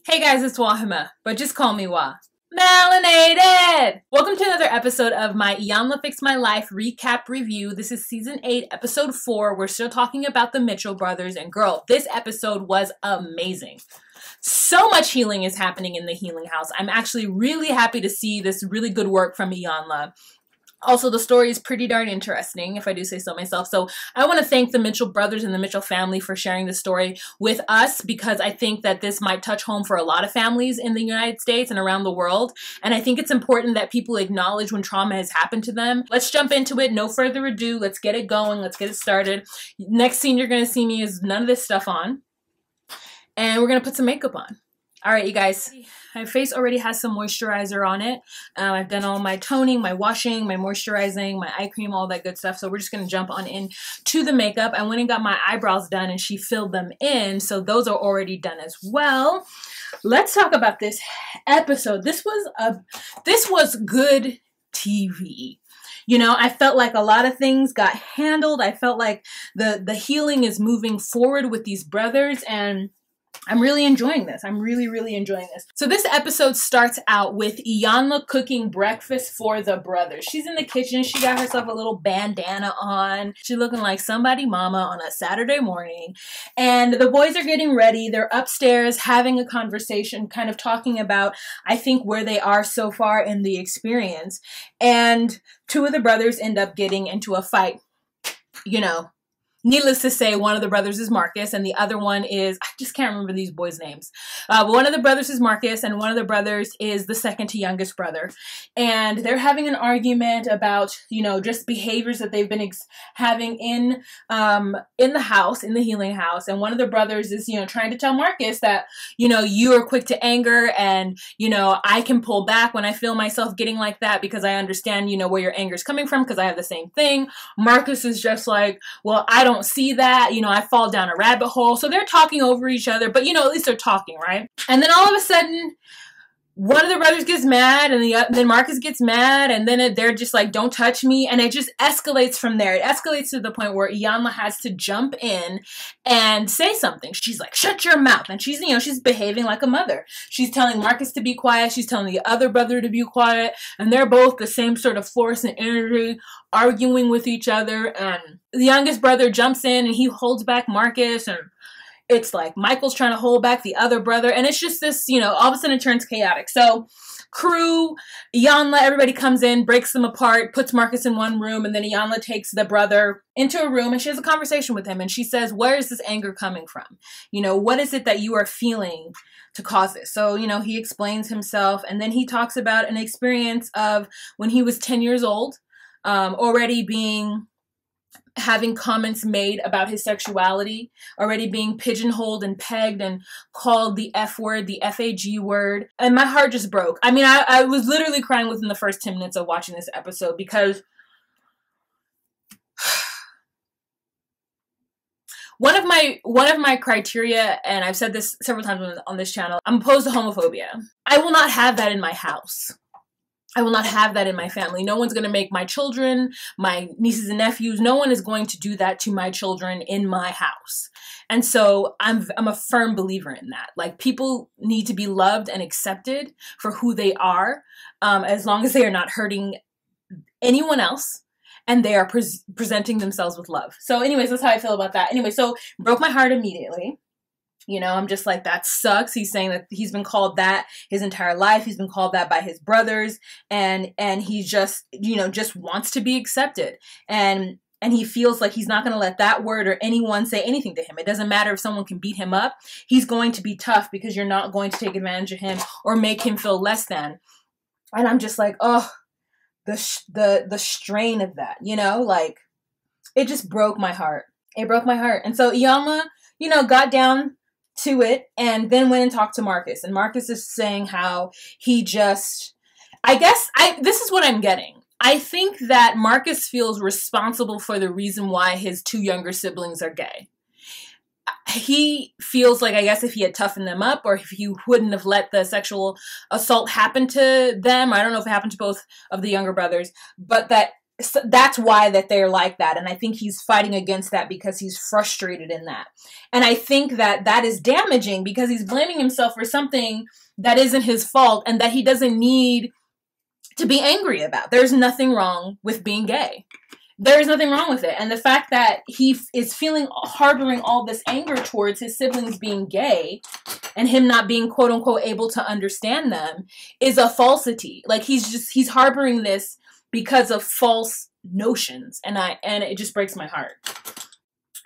Hey guys, it's Wahima, but just call me Wah. Melanated! Welcome to another episode of my Iyanla Fix My Life recap review. This is season 8, episode 4. We're still talking about the Mitchell brothers, and girl, this episode was amazing. So much healing is happening in the healing house. I'm actually really happy to see this really good work from Iyanla. Also, the story is pretty darn interesting, if I do say so myself. So I want to thank the Mitchell brothers and the Mitchell family for sharing this story with us, because I think that this might touch home for a lot of families in the United States and around the world. And I think it's important that people acknowledge when trauma has happened to them. Let's jump into it. No further ado. Let's get it going. Let's get it started. Next scene you're going to see me is none of this stuff on. And we're going to put some makeup on. All right, you guys, my face already has some moisturizer on it. I've done all my toning, my washing, my moisturizing, my eye cream, all that good stuff. So we're just going to jump on in to the makeup. I went and got my eyebrows done and she filled them in. So those are already done as well. Let's talk about this episode. This was good TV. You know, I felt like a lot of things got handled. I felt like the healing is moving forward with these brothers, and I'm really enjoying this. I'm really enjoying this. So this episode starts out with Iyanla cooking breakfast for the brothers. She's in the kitchen. She got herself a little bandana on. She's looking like somebody mama on a Saturday morning. And the boys are getting ready. They're upstairs having a conversation, kind of talking about, I think, where they are so far in the experience. And two of the brothers end up getting into a fight. You know, needless to say, one of the brothers is Marcus, and the other one is, I just can't remember these boys' names. One of the brothers is Marcus, and one of the brothers is the second to youngest brother. And they're having an argument about, you know, just behaviors that they've been having in the house, in the healing house. And one of the brothers is, you know, trying to tell Marcus that, you know, you are quick to anger, and, you know, I can pull back when I feel myself getting like that because I understand, you know, where your anger is coming from because I have the same thing. Marcus is just like, well, I don't see that, you know, I fall down a rabbit hole. So they're talking over each other, but you know, at least they're talking, right? And then all of a sudden, one of the brothers gets mad, and then Marcus gets mad, and then they're just like, don't touch me. And it just escalates from there. It escalates to the point where Iyanla has to jump in and say something. She's like, shut your mouth. And she's, you know, she's behaving like a mother. She's telling Marcus to be quiet. She's telling the other brother to be quiet. And they're both the same sort of force and energy, arguing with each other. And the youngest brother jumps in and he holds back Marcus, and it's like Michael's trying to hold back the other brother. And it's just this, you know, all of a sudden it turns chaotic. So crew, Iyanla, everybody comes in, breaks them apart, puts Marcus in one room, and then Iyanla takes the brother into a room and she has a conversation with him. And she says, where is this anger coming from? You know, what is it that you are feeling to cause this? So, you know, he explains himself, and then he talks about an experience of when he was 10 years old, already having comments made about his sexuality, already being pigeonholed and pegged and called the F word, the FAG word. And my heart just broke. I mean, I was literally crying within the first 10 minutes of watching this episode, because one of my criteria, and I've said this several times on this channel, I'm opposed to homophobia. I will not have that in my house. I will not have that in my family. No one's going to make my children, my nieces and nephews, no one is going to do that to my children in my house. And so I'm a firm believer in that. Like, people need to be loved and accepted for who they are, as long as they are not hurting anyone else and they are presenting themselves with love. So anyways, that's how I feel about that. Anyway, so broke my heart immediately. You know, I'm just like, that sucks. He's saying that he's been called that his entire life. He's been called that by his brothers. And he just, you know, just wants to be accepted. And he feels like he's not going to let that word or anyone say anything to him. It doesn't matter if someone can beat him up. He's going to be tough because you're not going to take advantage of him or make him feel less than. And I'm just like, oh, the strain of that, you know, like, it just broke my heart. It broke my heart. And so Iyanla, you know, got down to it and then went and talked to Marcus, and Marcus is saying how he just, this is what I'm getting. I think that Marcus feels responsible for the reason why his two younger siblings are gay. He feels like, I guess, if he had toughened them up, or if he wouldn't have let the sexual assault happen to them, I don't know if it happened to both of the younger brothers, but that that's why that they're like that. And I think he's fighting against that because he's frustrated in that. And I think that that is damaging because he's blaming himself for something that isn't his fault and that he doesn't need to be angry about. There's nothing wrong with being gay. There's nothing wrong with it. And the fact that he is harboring all this anger towards his siblings being gay and him not being quote unquote able to understand them is a falsity. Like he's harboring this because of false notions. And it just breaks my heart.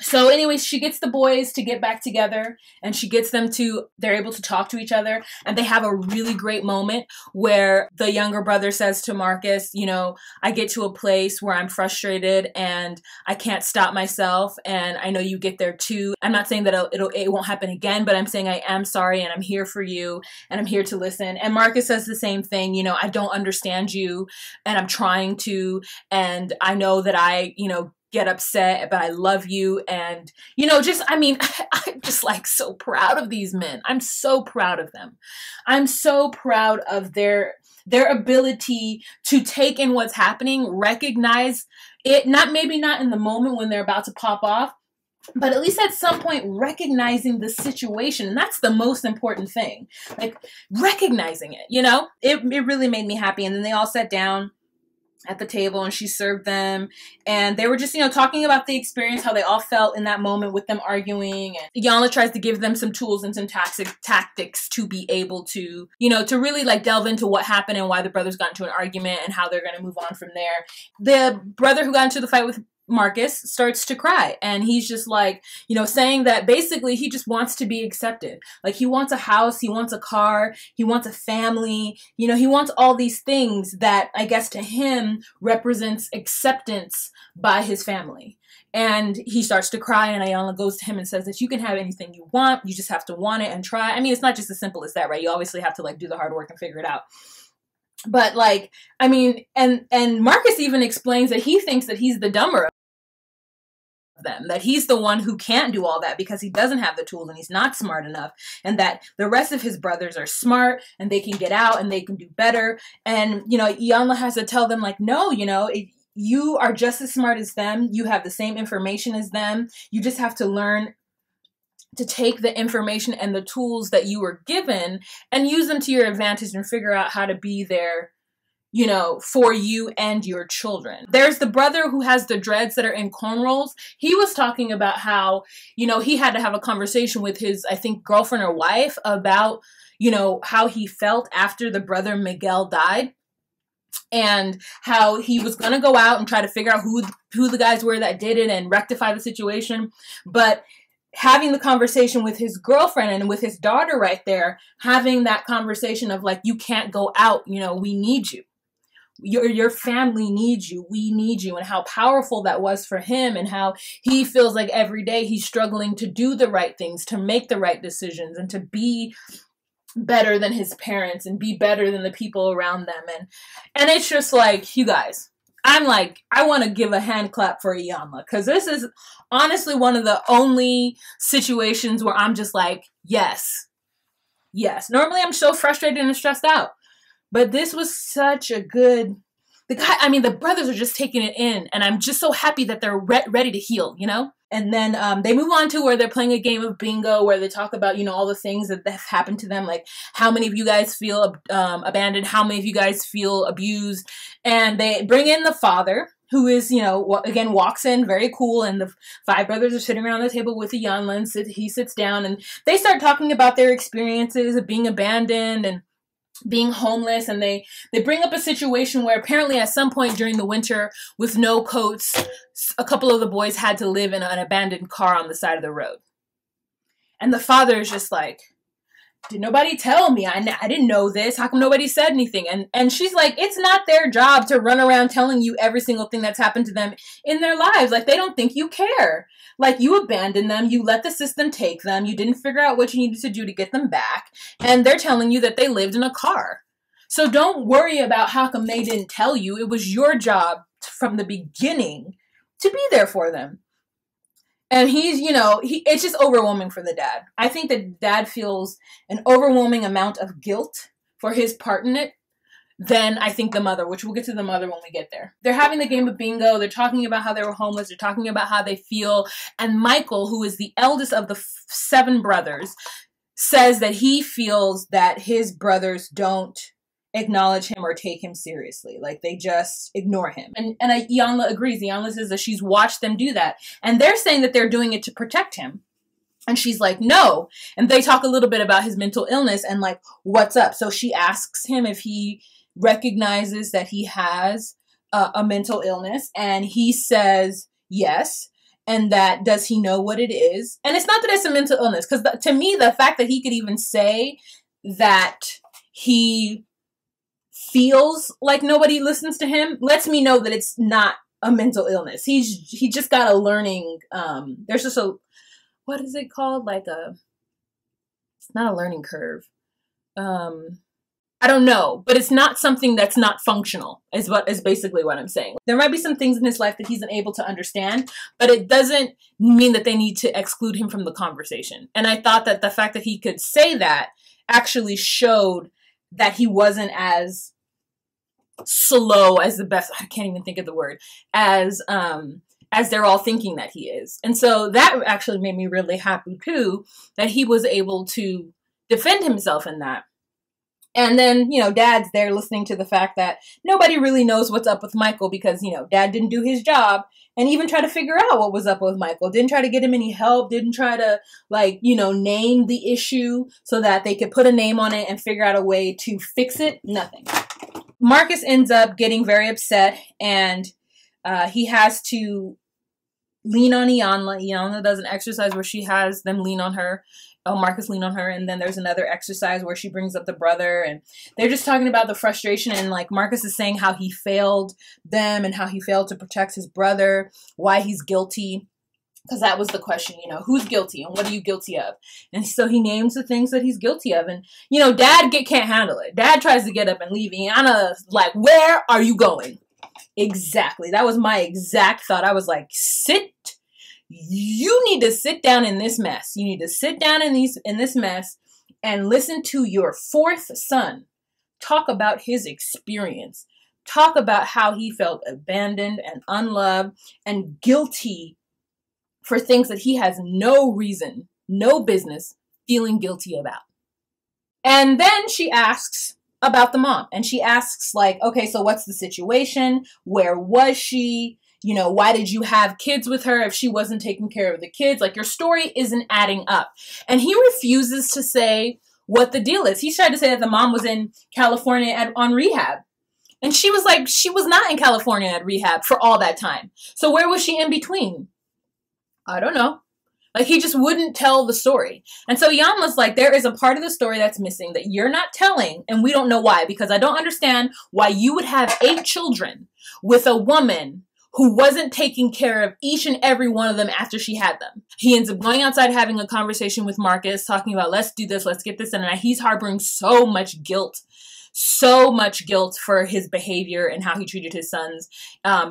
So anyways, she gets the boys to get back together and she gets them they're able to talk to each other, and they have a really great moment where the younger brother says to Marcus, you know, I get to a place where I'm frustrated and I can't stop myself, and I know you get there too. I'm not saying that it won't happen again, but I'm saying I am sorry and I'm here for you and I'm here to listen. And Marcus says the same thing, you know, I don't understand you and I'm trying to, and I know that I, you know, get upset, but I love you. And, you know, I'm just like so proud of these men. I'm so proud of them. I'm so proud of their ability to take in what's happening, recognize it, maybe not in the moment when they're about to pop off, but at least at some point recognizing the situation. And that's the most important thing, like recognizing it, you know, it really made me happy. And then they all sat down at the table and she served them, and they were just, you know, talking about the experience, how they all felt in that moment with them arguing. And Iyanla tries to give them some tools and some tactics to be able to, you know, to really like delve into what happened and why the brothers got into an argument and how they're going to move on from there. The brother who got into the fight with Marcus starts to cry, and he's just like, you know, saying that basically he just wants to be accepted. Like he wants a house, he wants a car, he wants a family, you know, he wants all these things that I guess to him represents acceptance by his family. And he starts to cry, and Iyanla goes to him and says that you can have anything you want, you just have to want it and try. I mean, it's not just as simple as that, right? You obviously have to like do the hard work and figure it out. But like, I mean, and Marcus even explains that he thinks that he's the dumber of them, that he's the one who can't do all that because he doesn't have the tools and he's not smart enough, and that the rest of his brothers are smart and they can get out and they can do better. And, you know, Iyanla has to tell them like, no, you know, you are just as smart as them. You have the same information as them. You just have to learn to take the information and the tools that you were given and use them to your advantage and figure out how to be there, you know, for you and your children. There's the brother who has the dreads that are in cornrows. He was talking about how, you know, he had to have a conversation with his, I think, girlfriend or wife about, you know, how he felt after the brother Miguel died. And how he was going to go out and try to figure out who the guys were that did it and rectify the situation. But having the conversation with his girlfriend and with his daughter right there, having that conversation of like, you can't go out, you know, we need you. Your family needs you. We need you. And how powerful that was for him, and how he feels like every day he's struggling to do the right things, to make the right decisions, and to be better than his parents and be better than the people around them. And it's just like, you guys, I'm like, I want to give a hand clap for Iyanla, because this is honestly one of the only situations where I'm just like, yes. Normally I'm so frustrated and stressed out, but this was such a good, the brothers are just taking it in, and I'm just so happy that they're ready to heal, you know? And then they move on to where they're playing a game of bingo where they talk about, you know, all the things that have happened to them. Like, how many of you guys feel abandoned? How many of you guys feel abused? And they bring in the father, who is, you know, again, walks in very cool. And the five brothers are sitting around the table with Iyanla, and he sits down and they start talking about their experiences of being abandoned and being homeless. And they bring up a situation where apparently at some point during the winter with no coats, a couple of the boys had to live in an abandoned car on the side of the road. And the father is just like, did nobody tell me? I didn't know this. How come nobody said anything? And she's like, it's not their job to run around telling you every single thing that's happened to them in their lives. Like, they don't think you care. Like, you abandoned them. You let the system take them. You didn't figure out what you needed to do to get them back. And they're telling you that they lived in a car. So don't worry about how come they didn't tell you. It was your job from the beginning to be there for them. And he's, you know, it's just overwhelming for the dad. I think that dad feels an overwhelming amount of guilt for his part in it. than I think the mother, which we'll get to the mother when we get there. They're having the game of bingo. They're talking about how they were homeless. They're talking about how they feel. And Michael, who is the eldest of the 7 brothers, says that he feels that his brothers don't acknowledge him or take him seriously. Like, they just ignore him. And Iyanla agrees. Iyanla says that she's watched them do that. And they're saying that they're doing it to protect him. And she's like, no. And they talk a little bit about his mental illness and like, what's up? So she asks him if he recognizes that he has a mental illness. And he says yes. And that, does he know what it is? And it's not that it's a mental illness. Because to me, the fact that he could even say that he feels like nobody listens to him lets me know that it's not a mental illness. He just got a learning, there's just a, what is it called? Like it's not a learning curve. I don't know, but it's not something that's not functional is basically what I'm saying. There might be some things in his life that he's unable to understand, but it doesn't mean that they need to exclude him from the conversation. And I thought that the fact that he could say that actually showed that he wasn't as slow as the best, I can't even think of the word, as they're all thinking that he is. And so that actually made me really happy too, that he was able to defend himself in that. And then, you know, Dad's there listening to the fact that nobody really knows what's up with Michael because, you know, Dad didn't do his job and even try to figure out what was up with Michael. Didn't try to get him any help. Didn't try to, like, you know, name the issue so that they could put a name on it and figure out a way to fix it. Nothing. Marcus ends up getting very upset and he has to lean on Iyanla. Iyanla does an exercise where she has them lean on her. Oh, Marcus lean on her. And then there's another exercise where she brings up the brother and they're just talking about the frustration. And like Marcus is saying how he failed them and how he failed to protect his brother, why he's guilty. Because that was the question, you know, who's guilty and what are you guilty of? And so he names the things that he's guilty of. And, you know, Dad can't handle it. Dad tries to get up and leave. Iyanla's like, where are you going? Exactly. That was my exact thought. I was like, you need to sit down in this mess. You need to sit down in this mess and listen to your 4th son talk about his experience. Talk about how he felt abandoned and unloved and guilty for things that he has no reason, no business feeling guilty about. And then she asks about the mom. And she asks like, okay, so what's the situation? Where was she? You know, why did you have kids with her if she wasn't taking care of the kids? Like, your story isn't adding up. And he refuses to say what the deal is. He tried to say that the mom was in California on rehab. And she was like, she was not in California at rehab for all that time. So where was she in between? I don't know. Like, he just wouldn't tell the story. And so Iyanla's like, there is a part of the story that's missing that you're not telling, and we don't know why, because I don't understand why you would have 8 children with a woman who wasn't taking care of each and every one of them after she had them. He ends up going outside, having a conversation with Marcus, talking about, let's do this, let's get this in. And he's harboring so much guilt for his behavior and how he treated his sons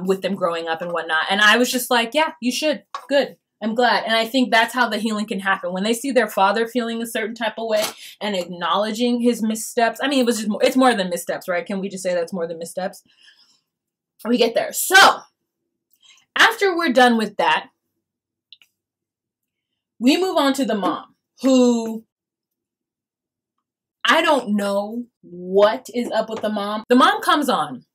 with them growing up and whatnot. And I was just like, yeah, you should. Good. I'm glad. And I think that's how the healing can happen. When they see their father feeling a certain type of way and acknowledging his missteps. I mean, it's more than missteps, right? Can we just say that's more than missteps? We get there. So after we're done with that, we move on to the mom, who I don't know what is up with the mom. The mom comes on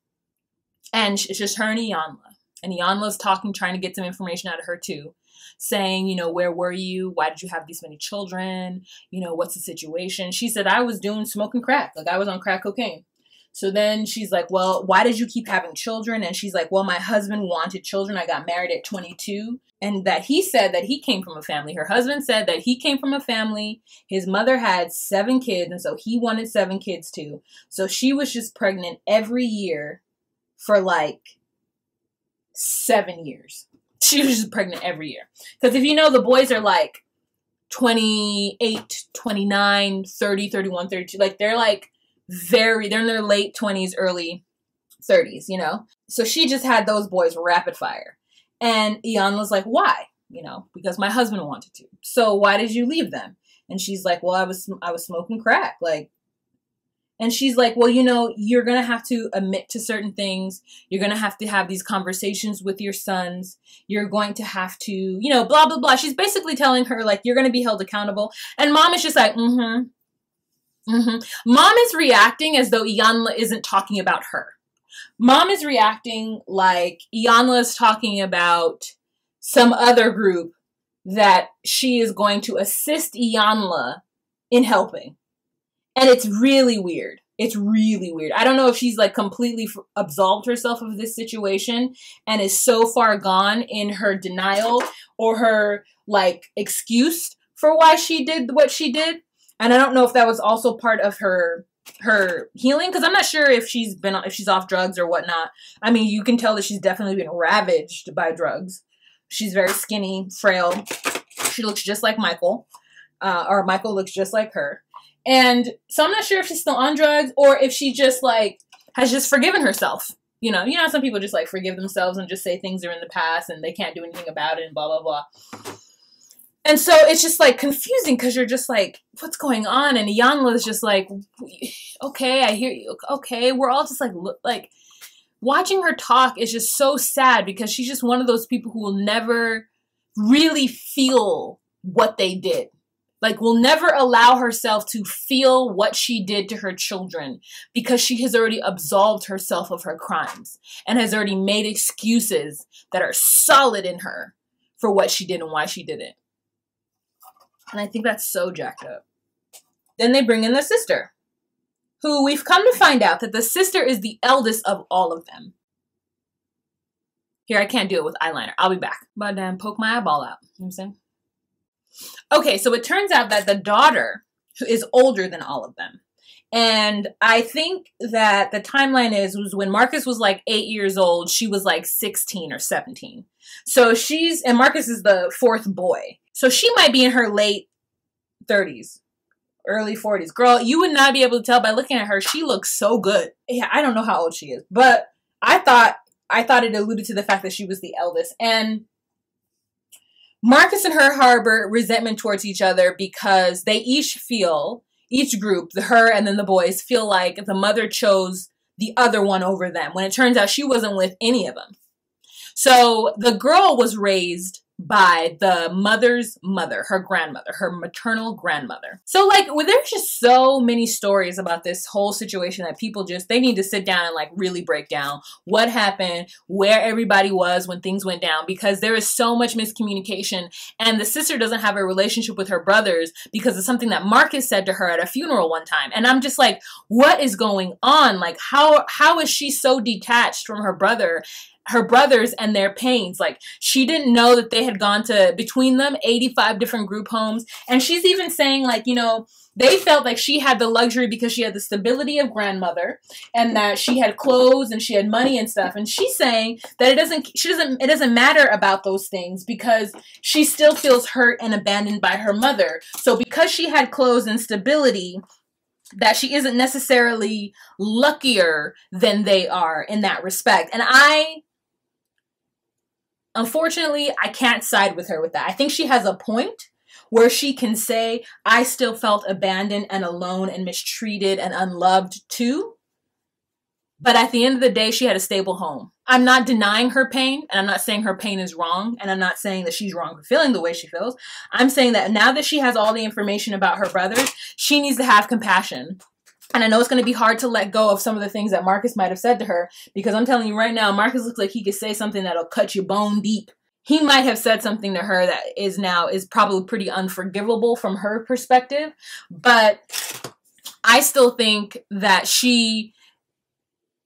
and it's just her and Iyanla. And Iyanla's talking, trying to get some information out of her too. Saying, you know, where were you? Why did you have these many children? You know, what's the situation? She said, I was smoking crack. Like, I was on crack cocaine. So then she's like, well, why did you keep having children? And she's like, well, my husband wanted children. I got married at 22. And that he said that he came from a family. Her husband said that he came from a family. His mother had 7 kids. And so he wanted 7 kids too. So she was just pregnant every year for like 7 years. She was just pregnant every year. Because if you know, the boys are like 28, 29, 30, 31, 32. Like, they're like they're in their late 20s, early 30s, you know? So she just had those boys rapid fire. And Iyanla's like, why? You know, because my husband wanted to. So why did you leave them? And she's like, well, I was smoking crack. Like, And she's like, well, you know, you're going to have to admit to certain things. You're going to have these conversations with your sons. You're going to have to, you know, blah, blah, blah. She's basically telling her, like, you're going to be held accountable. And mom is just like, mm-hmm. Mom is reacting as though Iyanla isn't talking about her. Mom is reacting like Iyanla is talking about some other group that she is going to assist Iyanla in helping. And it's really weird. It's really weird. I don't know if she's like completely absolved herself of this situation and is so far gone in her denial or her like excuse for why she did what she did. And I don't know if that was also part of her healing, because I'm not sure if she's off drugs or whatnot. I mean, you can tell that she's definitely been ravaged by drugs. She's very skinny, frail. She looks just like Michael, or Michael looks just like her. And so I'm not sure if she's still on drugs or if she just like has just forgiven herself. You know, some people just like forgive themselves and just say things are in the past and they can't do anything about it and blah, blah, blah. And so it's just like confusing because you're just like, what's going on? And Iyanla is just like, okay, I hear you. Okay. We're all just like watching her talk is just so sad because she's just one of those people who will never really feel what they did. Like, will never allow herself to feel what she did to her children because she has already absolved herself of her crimes and has already made excuses that are solid in her for what she did and why she did it. And I think that's so jacked up. Then they bring in the sister, who we've come to find out that the sister is the eldest of all of them. Here, I can't do it with eyeliner. I'll be back. But then poke my eyeball out. You know what I'm saying? Okay, so it turns out that the daughter is older than all of them. And I think that the timeline was when Marcus was like 8 years old, she was like 16 or 17. So and Marcus is the fourth boy. So she might be in her late 30s, early 40s. Girl, you would not be able to tell by looking at her. She looks so good. Yeah, I don't know how old she is, but I thought it alluded to the fact that she was the eldest. And Marcus and her harbor resentment towards each other because they each group, her and then the boys, feel like the mother chose the other one over them, when it turns out she wasn't with any of them. So the girl was raised by the mother's mother, her grandmother, her maternal grandmother. So like, there's just so many stories about this whole situation that people they need to sit down and like really break down what happened, where everybody was when things went down, because there is so much miscommunication. And the sister doesn't have a relationship with her brothers because of something that Marcus said to her at a funeral one time. And I'm just like, what is going on? Like, how is she so detached from her brothers and their pains? Like, she didn't know that they had gone to, between them, 85 different group homes. And she's even saying, like, you know, they felt like she had the luxury because she had the stability of grandmother and that she had clothes and she had money and stuff. And she's saying that it doesn't matter about those things because she still feels hurt and abandoned by her mother. So because she had clothes and stability, that she isn't necessarily luckier than they are in that respect. And unfortunately, I can't side with her with that. I think she has a point where she can say, I still felt abandoned and alone and mistreated and unloved too. But at the end of the day, she had a stable home. I'm not denying her pain, and I'm not saying her pain is wrong, and I'm not saying that she's wrong for feeling the way she feels. I'm saying that now that she has all the information about her brothers, she needs to have compassion. And I know it's going to be hard to let go of some of the things that Marcus might have said to her, because I'm telling you right now, Marcus looks like he could say something that'll cut you bone deep. He might have said something to her that is probably pretty unforgivable from her perspective. But I still think that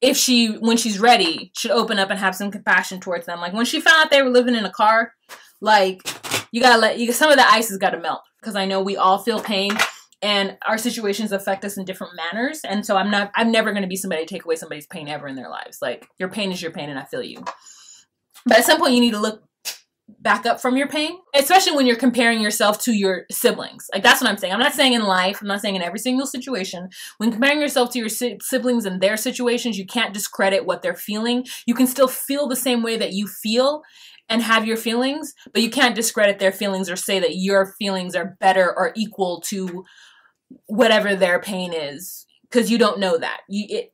when she's ready, should open up and have some compassion towards them. Like when she found out they were living in a car, like some of the ice has got to melt, because I know we all feel pain. And our situations affect us in different manners. And so I'm never going to be somebody to take away somebody's pain ever in their lives. Like, your pain is your pain and I feel you. But at some point you need to look back up from your pain, especially when you're comparing yourself to your siblings. Like, that's what I'm saying. I'm not saying in life. I'm not saying in every single situation. When comparing yourself to your siblings and their situations, you can't discredit what they're feeling. You can still feel the same way that you feel and have your feelings, but you can't discredit their feelings or say that your feelings are better or equal to whatever their pain is, because you don't know that.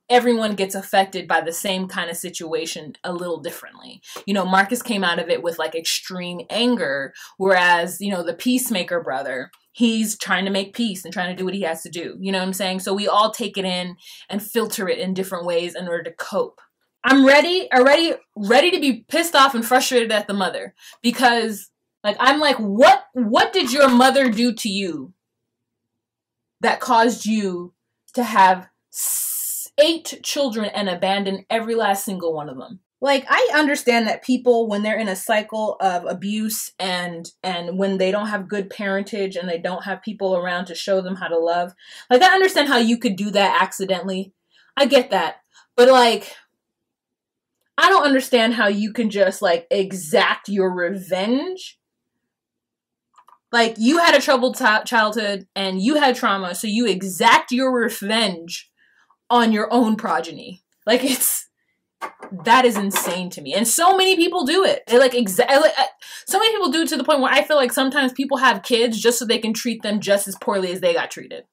Everyone gets affected by the same kind of situation a little differently. You know, Marcus came out of it with like extreme anger, whereas, you know, the peacemaker brother, he's trying to make peace and trying to do what he has to do. You know what I'm saying? So we all take it in and filter it in different ways in order to cope. I'm ready to be pissed off and frustrated at the mother, because like, I'm like, what did your mother do to you that caused you to have 8 children and abandon every last single one of them? Like, I understand that people, when they're in a cycle of abuse and when they don't have good parentage and they don't have people around to show them how to love, like, I understand how you could do that accidentally. I get that. But like, I don't understand how you can just like exact your revenge. Like, you had a troubled childhood and you had trauma, so you exact your revenge on your own progeny. Like, that is insane to me. And so many people do it. They like so many people do it to the point where I feel like sometimes people have kids just so they can treat them just as poorly as they got treated.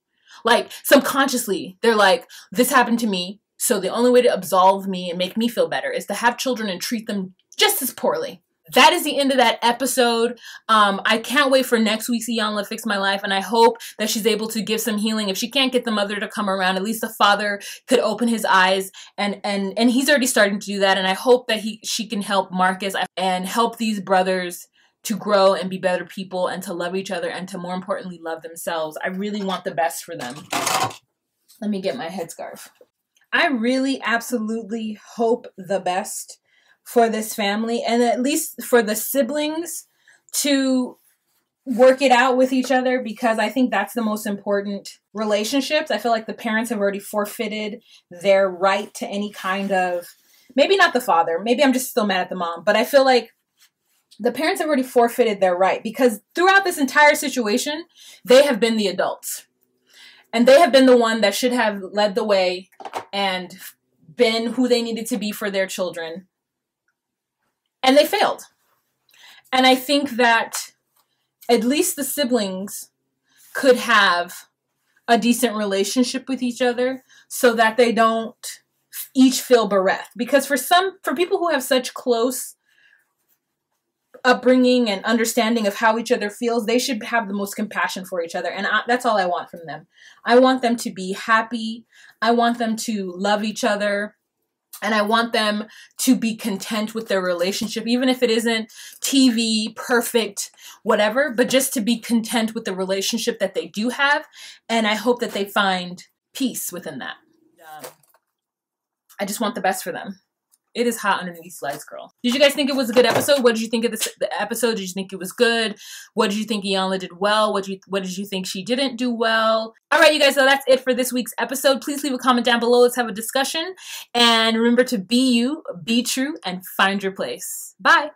Like, subconsciously, they're like, this happened to me, so the only way to absolve me and make me feel better is to have children and treat them just as poorly. That is the end of that episode. I can't wait for next week's Iyanla Fix My Life, and I hope that she's able to give some healing. If she can't get the mother to come around, at least the father could open his eyes, and he's already starting to do that, and I hope that she can help Marcus and help these brothers to grow and be better people and to love each other and to, more importantly, love themselves. I really want the best for them. Let me get my headscarf. I really absolutely hope the best for this family, and at least for the siblings to work it out with each other, because I think that's the most important relationships. I feel like the parents have already forfeited their right to any kind of, maybe not the father, maybe I'm just still mad at the mom, but I feel like the parents have already forfeited their right, because throughout this entire situation, they have been the adults. And they have been the one that should have led the way and been who they needed to be for their children. And they failed. And I think that at least the siblings could have a decent relationship with each other so that they don't each feel bereft. Because for people who have such close upbringing and understanding of how each other feels, they should have the most compassion for each other. And that's all I want from them. I want them to be happy. I want them to love each other. And I want them to be content with their relationship, even if it isn't TV, perfect, whatever, but just to be content with the relationship that they do have. And I hope that they find peace within that. I just want the best for them. It is hot underneath these slides, girl. Did you guys think it was a good episode? What did you think of the episode? Did you think it was good? What did you think Iyanla did well? What did you think she didn't do well? All right, you guys, so that's it for this week's episode. Please leave a comment down below. Let's have a discussion. And remember to be you, be true, and find your place. Bye.